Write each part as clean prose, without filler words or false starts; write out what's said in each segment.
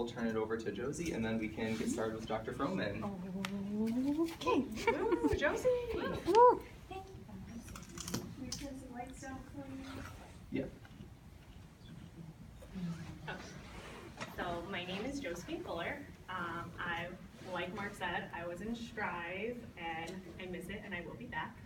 we'll turn it over to Josie, and then we can get started with Dr. Froman. Okay. Woo, Josie! Woo. Thank you. Can we turn some lights down for you? Yeah. Okay. So my name is Josephine Fuller. Like Mark said, I was in Strive and I miss it and I will be back.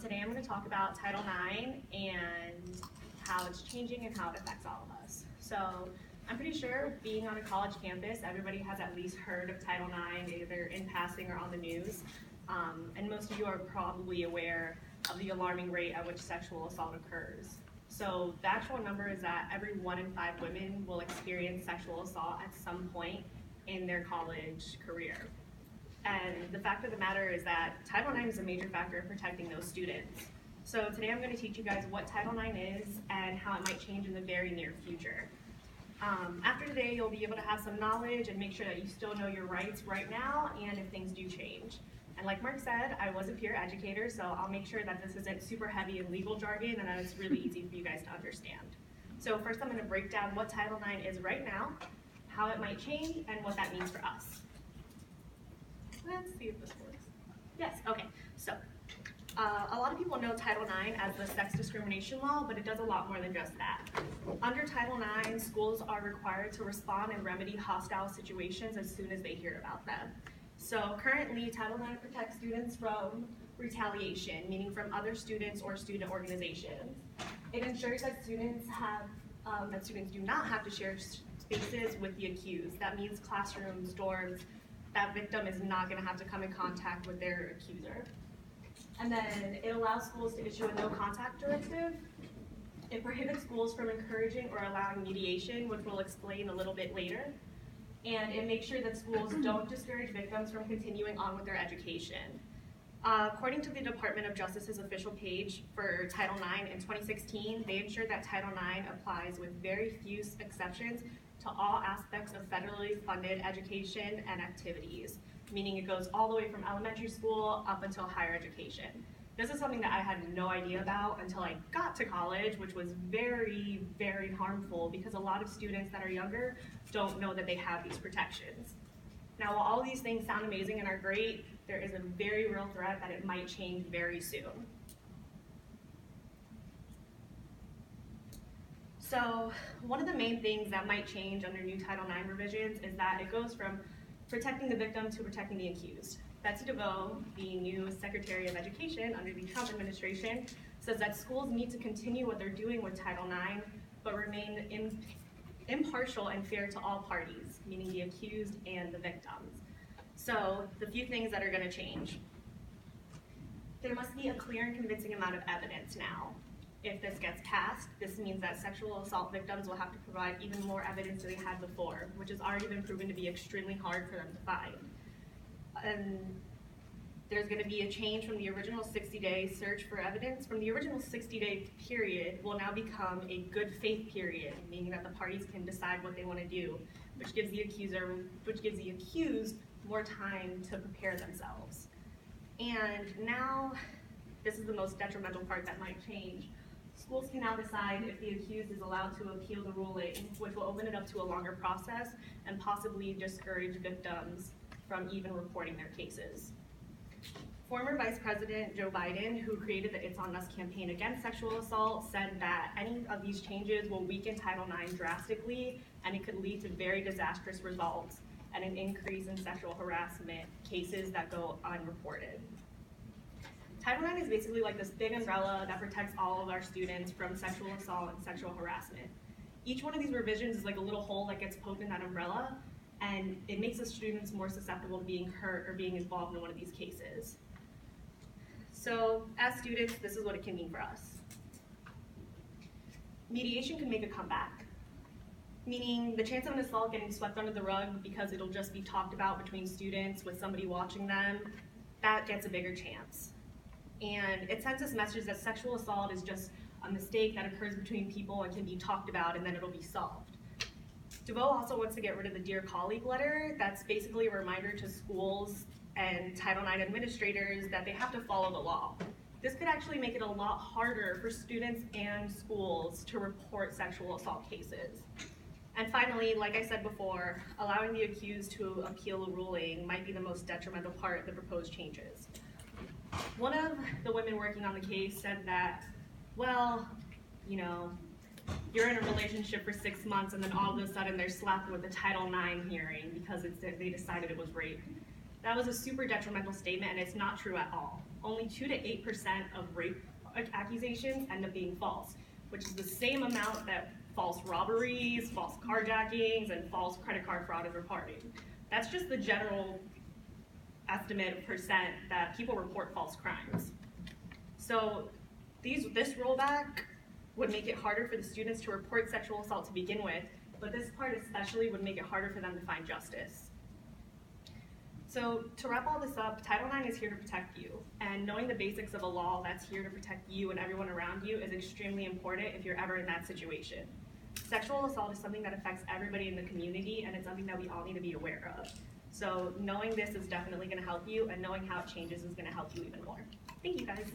Today I'm going to talk about Title IX and how it's changing and how it affects all of us. So I'm pretty sure being on a college campus, everybody has at least heard of Title IX, either in passing or on the news. And most of you are probably aware of the alarming rate at which sexual assault occurs. So the actual number is that every 1 in 5 women will experience sexual assault at some point in their college career. And the fact of the matter is that Title IX is a major factor in protecting those students. So today I'm going to teach you guys what Title IX is and how it might change in the very near future. After today, you'll be able to have some knowledge and make sure that you still know your rights right now and if things do change. And like Mark said, I was a peer educator, so I'll make sure that this isn't super heavy in legal jargon and that it's really easy for you guys to understand. So first I'm going to break down what Title IX is right now, how it might change, and what that means for us. Let's see if this works. Yes, okay. So a lot of people know Title IX as the sex discrimination law, but it does a lot more than just that. Under Title IX, schools are required to respond and remedy hostile situations as soon as they hear about them. So currently, Title IX protects students from retaliation, meaning from other students or student organizations. It ensures that students do not have to share spaces with the accused. That means classrooms, dorms. That victim is not going to have to come in contact with their accuser. And then it allows schools to issue a no contact directive. It prohibits schools from encouraging or allowing mediation, which we'll explain a little bit later. And it makes sure that schools don't discourage victims from continuing on with their education. According to the Department of Justice's official page for Title IX in 2016, they ensured that Title IX applies with very few exceptions to all aspects of federally funded education and activities, meaning it goes all the way from elementary school up until higher education. This is something that I had no idea about until I got to college, which was very, very harmful because a lot of students that are younger don't know that they have these protections. Now, while all these things sound amazing and are great, there is a very real threat that it might change very soon. So one of the main things that might change under new Title IX revisions is that it goes from protecting the victim to protecting the accused. Betsy DeVoe, the new Secretary of Education under the Trump administration, says that schools need to continue what they're doing with Title IX, but remain impartial and fair to all parties, meaning the accused and the victims. So the few things that are going to change. There must be a clear and convincing amount of evidence now. If this gets passed, this means that sexual assault victims will have to provide even more evidence than they had before, which has already been proven to be extremely hard for them to find. And there's going to be a change from the original 60-day search for evidence. From the original 60-day period will now become a good faith period, meaning that the parties can decide what they want to do, which gives the accused more time to prepare themselves. And now, this is the most detrimental part that might change. Schools can now decide if the accused is allowed to appeal the ruling, which will open it up to a longer process and possibly discourage victims from even reporting their cases. Former Vice President Joe Biden, who created the It's On Us campaign against sexual assault, said that any of these changes will weaken Title IX drastically, and it could lead to very disastrous results and an increase in sexual harassment cases that go unreported. Title IX is basically like this big umbrella that protects all of our students from sexual assault and sexual harassment. Each one of these revisions is like a little hole that gets poked in that umbrella, and it makes the students more susceptible to being hurt or being involved in one of these cases. So as students, this is what it can mean for us. Mediation can make a comeback, meaning the chance of an assault getting swept under the rug because it'll just be talked about between students with somebody watching them, that gets a bigger chance. And it sends this message that sexual assault is just a mistake that occurs between people and can be talked about and then it'll be solved. DeVoe also wants to get rid of the Dear Colleague letter. That's basically a reminder to schools and Title IX administrators that they have to follow the law. This could actually make it a lot harder for students and schools to report sexual assault cases. And finally, like I said before, allowing the accused to appeal a ruling might be the most detrimental part of the proposed changes. One of the women working on the case said that, well, you know, you're in a relationship for 6 months and then all of a sudden they're slapped with a Title IX hearing because they decided it was rape. That was a super detrimental statement, and it's not true at all. Only 2 to 8% of rape accusations end up being false, which is the same amount that false robberies, false carjackings, and false credit card fraud is reported. That's just the general estimate of percent that people report false crimes. So this rollback would make it harder for the students to report sexual assault to begin with, but this part especially would make it harder for them to find justice. So to wrap all this up, Title IX is here to protect you, and knowing the basics of a law that's here to protect you and everyone around you is extremely important if you're ever in that situation. Sexual assault is something that affects everybody in the community, and it's something that we all need to be aware of. So knowing this is definitely going to help you, and knowing how it changes is going to help you even more. Thank you guys.